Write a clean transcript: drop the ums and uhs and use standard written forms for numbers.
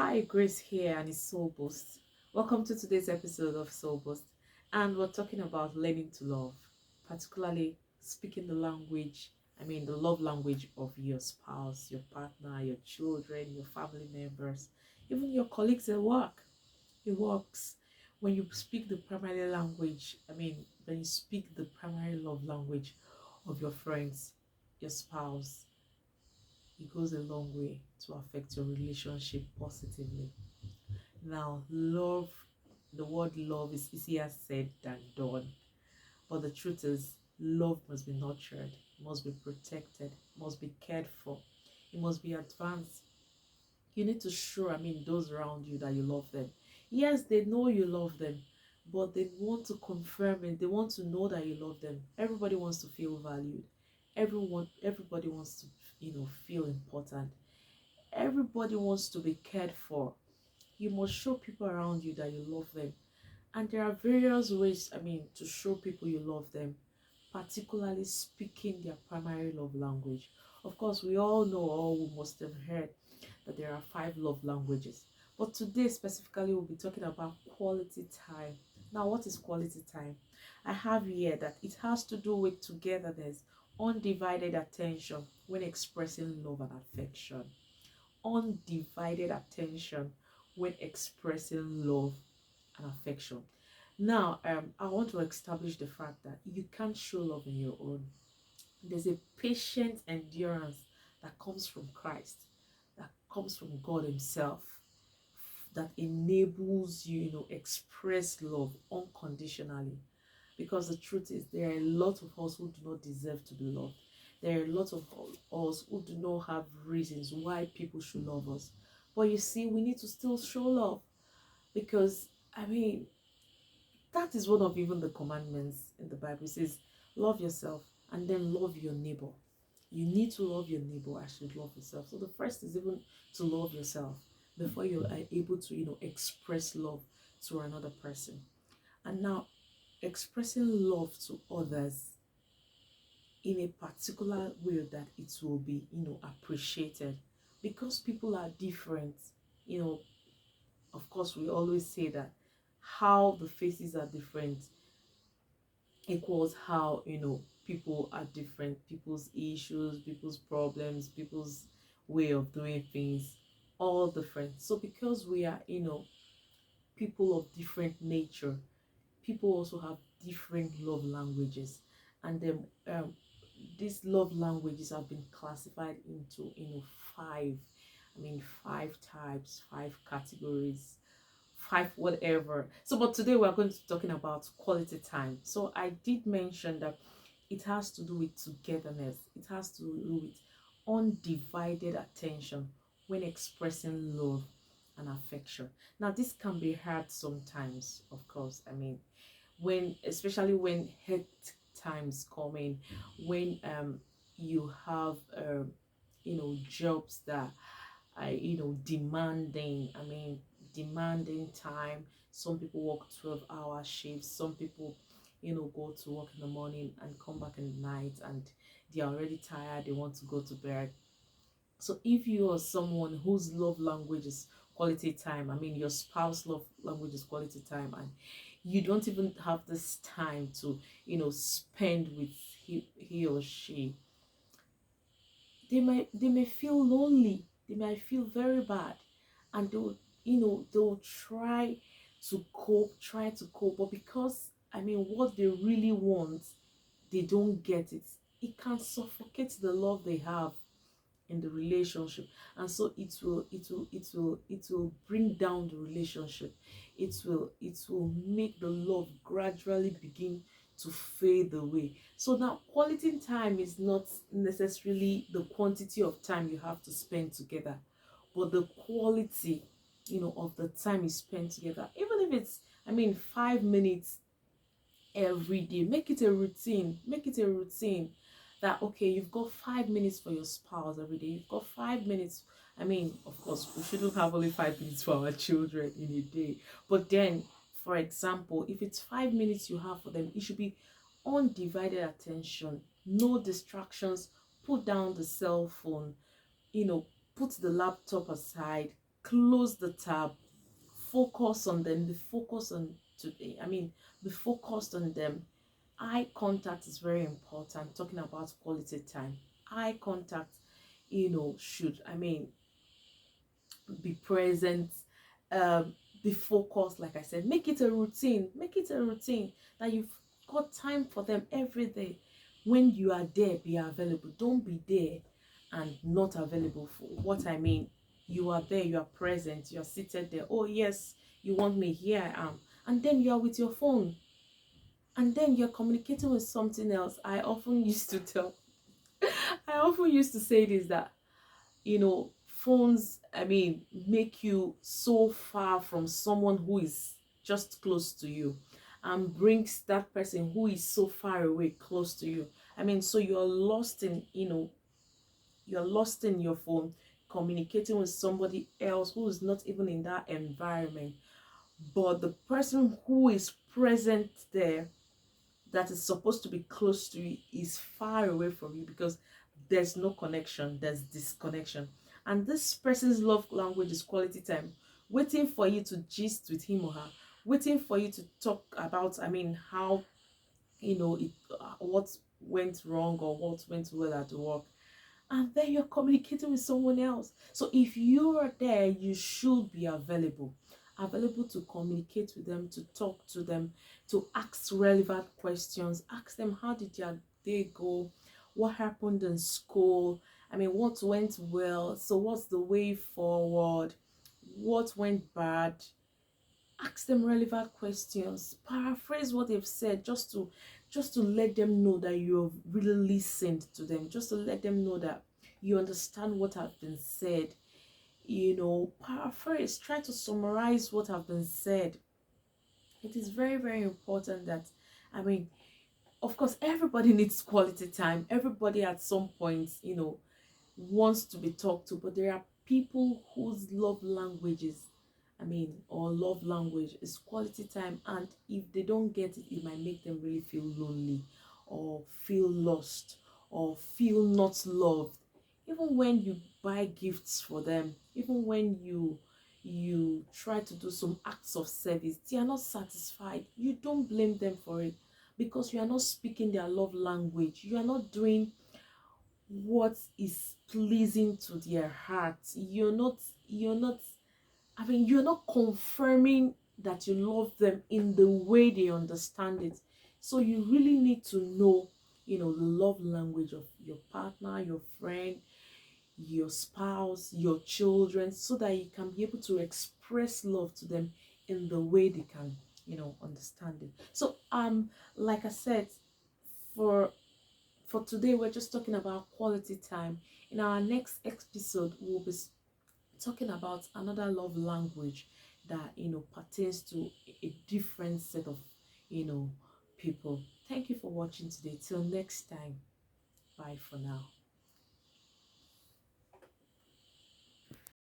Hi, Grace here, and it's Soul Boost. Welcome to today's episode of Soul Boost, and we're talking about learning to love, particularly speaking the language. The love language of your spouse, your partner, your children, your family members, even your colleagues at work. It works when you speak the primary language. When you speak the primary love language of your friends, your spouse, it goes a long way to affect your relationship positively. Now, love, the word love is easier said than done. But the truth is, love must be nurtured, must be protected, must be cared for, it must be advanced. You need to show, those around you that you love them. Yes, they know you love them, but they want to confirm it. They want to know that you love them. Everybody wants to feel valued. Everybody wants to, feel important. Everybody wants to be cared for. You must show people around you that you love them. And there are various ways, to show people you love them, particularly speaking their primary love language. Of course, we all know, or we must have heard, that there are five love languages. But today, specifically, we'll be talking about quality time. Now, what is quality time? I have here that it has to do with togetherness, undivided attention when expressing love and affection. Undivided attention when expressing love and affection. Now, I want to establish the fact that you can't show love on your own. There's a patient endurance that comes from Christ, that comes from God Himself, that enables you, express love unconditionally. Because the truth is, there are a lot of us who do not deserve to be loved. There are a lot of us who do not have reasons why people should love us. But you see, we need to still show love because, I mean, that is one of even the commandments in the Bible. It says, love yourself and then love your neighbor. You need to love your neighbor as you love yourself. So the first is even to love yourself before you are able to, express love to another person. And now, expressing love to others in a particular way that it will be, appreciated, because people are different. You know, of course, we always say that how the faces are different equals how, people are different, people's issues, people's problems, people's way of doing things, all different. So because we are, people of different nature, people also have different love languages. And then these love languages have been classified into, five, five types, five categories, five whatever. So but today we're going to be talking about quality time. So I did mention that it has to do with togetherness, it has to do with undivided attention when expressing love and affection. Now this can be hard sometimes, of course. When, especially when hectic times come in, when you have jobs that are, demanding, demanding time. Some people work 12-hour shifts. Some people, go to work in the morning and come back in the night, and they are already tired, they want to go to bed. So if you are someone whose love language is quality time, your spouse love language is quality time, and you don't even have this time to, spend with he or she, they may feel lonely, they might feel very bad, and they'll try to cope, but because what they really want, they don't get it. It can suffocate the love they have in the relationship, and so it will bring down the relationship. It will make the love gradually begin to fade away. So now quality time is not necessarily the quantity of time you have to spend together, but the quality, of the time you spend together. Even if it's 5 minutes every day, make it a routine that, okay, you've got 5 minutes for your spouse every day, you've got 5 minutes. Of course, we shouldn't have only 5 minutes for our children in a day, but then, for example, if it's 5 minutes you have for them, it should be undivided attention, no distractions. Put down the cell phone, you know put the laptop aside, close the tab, focus on them, be focused on today. Be focused on them. Eye contact is very important. Talking about quality time, eye contact, should be present, be focused. Like I said, make it a routine. Make it a routine that you've got time for them every day. When you are there, be available. Don't be there and not available. For what I mean, you are there, you are present, you are seated there. Oh yes, you want me, here I am. And then you are with your phone, and then you're communicating with something else. I often used to tell I often used to say this, that phones, make you so far from someone who is just close to you, and brings that person who is so far away close to you. So you're lost in, you're lost in your phone, communicating with somebody else who is not even in that environment. But the person who is present there, that is supposed to be close to you, is far away from you, because there's no connection, there's disconnection. And this person's love language is quality time, waiting for you to gist with him or her, waiting for you to talk about, how, what went wrong or what went well at work. And then you're communicating with someone else. So if you are there, you should be available to communicate with them, to talk to them, to ask relevant questions. Ask them, how did your day go? What happened in school? What went well? So what's the way forward? What went bad? Ask them relevant questions. Paraphrase what they've said, just to let them know that you have really listened to them, just to let them know that you understand what has been said. Paraphrase, try to summarize what have been said. It is very, very important that, I mean, of course, everybody needs quality time. Everybody at some point, wants to be talked to, but there are people whose love languages, or love language is quality time. And if they don't get it, it might make them really feel lonely, or feel lost, or feel not loved. Even when you buy gifts for them, even when you try to do some acts of service, they are not satisfied. You don't blame them for it, because you are not speaking their love language. You are not doing what is pleasing to their hearts. You're not confirming that you love them in the way they understand it. So you really need to know, the love language of your partner, your friend, your spouse, your children, so that you can be able to express love to them in the way they can, understand it. So like I said, for today, we're just talking about quality time. In our next episode, we'll be talking about another love language that pertains to a different set of people. Thank you for watching today. Till next time, bye for now.